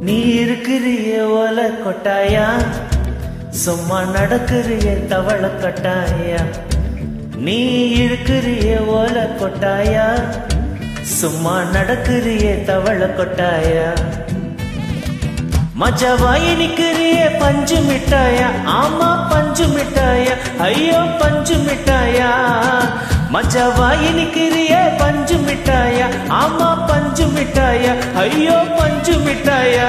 நீ இருக்கிறிய ஓலை கொட்டாயா, சும்மா நடக்கிறிய தவள கட்டாயா. நீ இருக்கிறிய ஓலை கொட்டாயா, சும்மா நடக்கிறிய தவள கொட்டாயா. மஜாவாய் நிக்கிறிய பஞ்சு மிட்டாயா, ஆமா பஞ்சு மிட்டாயா, ஐயோ பஞ்சு மிட்டாயா. மஜாவாய் நிக்கிறிய பஞ்சு மிட்டாயா, ஆமா பஞ்சு மிட்டாயா, ஐயோ பஞ்சு மிட்டாயா.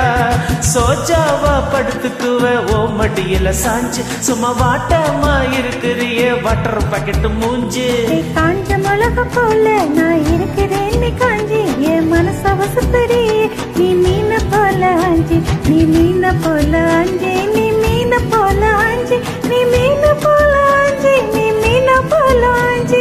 சோஜாவா படுத்துக்குவ ஓ மடியில சாஞ்சு, சும்மா வாட்டமா இருக்கிறிய வாட்டர் பாக்கெட்டு மூஞ்சு. காஞ்ச மிளகு போல நான் இருக்கிறேன் நீ காஞ்சி, என் மனச வசப்பறி நீ மீன போல ஆஞ்சி, நீ மீன போல ஆஞ்சி, நீ மீன போல ஆஞ்சி, நீ மீன போல ஆஞ்சி, நீ மீன போல ஆஞ்சி.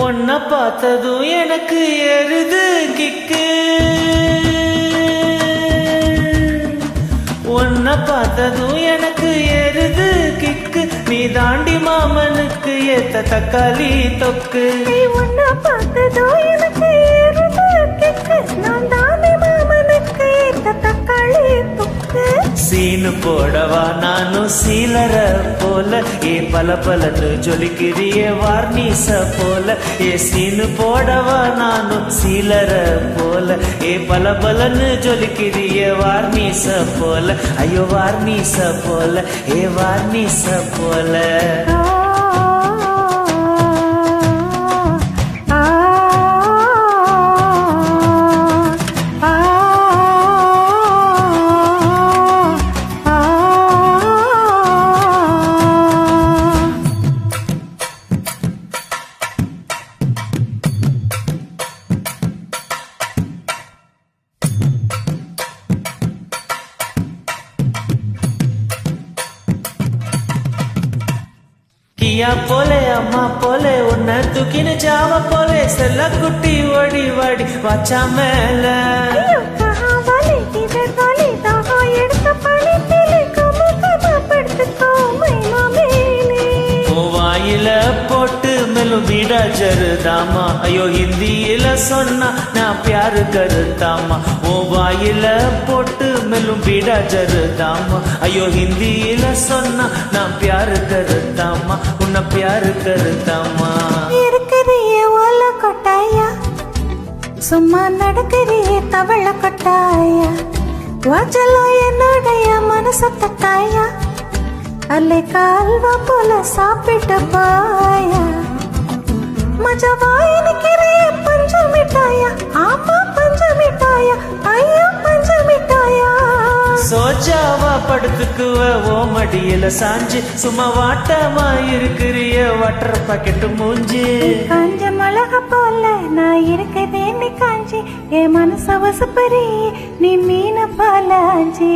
உன்னை பார்த்ததும் எனக்கு ஏறுது கிக்கு, உன்னை பார்த்ததும் எனக்கு ஏறுது கிக்கு. நீ தாண்டி மாமனுக்கு ஏத்த தக்காளி தொக்கு. உன்னை பார்த்ததும் எனக்கு ஏறுது கிக்கு, நான் தாண்டி மாமனுக்கு ஏத்த தக்காளி தொக்கு. சீனு போடவா நானும் சீலர போல, ஏ பல பலன்னு ஜொலிக்கிறிய வார்னிச போல. ஏ சீனு போடவா நானும் சீலர போல, ஏ பல பலன்னு ஜொலிக்கிறிய வார்னிச போல. ஐயோ வார்னிச போல, ஏ வார்னிச போல. கியா போலே அம்மா போலே உன்னை தூக்கின ஜாவ போலே, செல்ல குட்டி ஓடி வாடி வாச்சா மேல. வாயில போட்டு மெலும் வீடா ஜருதாமா, ஐயோ ஹிந்தியில சொன்னா நான் பியாரு கருத்தாமா. ஓ வாயில போட்டு மெலும் வீடா ஜருதாமா, ஐயோ ஹிந்தியில சொன்னா நான் பியாரு கருத்தாமா, உன்னை பியாரு கருத்தாமா. இருக்கிறிய ஓலை கொட்டாயா, சும்மா நடக்கிறிய தவள கொட்டாயா. வாச்சலோ என்னுடைய மனச தட்டாயா, அல்லை கால்வா போல சாப்பிட்டு பாயா. மஜாவாய் நிக்கிறிய பஞ்சு மிட்டாயா, ஆமா பஞ்சு மிட்டாயா, ஐயோ பஞ்சு மிட்டாயா. சோஜாவா படுத்துக்குவ ஓ மடியில சாஞ்சு, சும்மா வாட்டமா இருக்கிறிய வாட்டர் பாக்கெட்டு மூஞ்சி. காஞ்ச மிளகு போல நான் இருக்கிறேன் நீ காஞ்சி, என் மனச வசப்பறி நீ மீன போல ஆஞ்சி.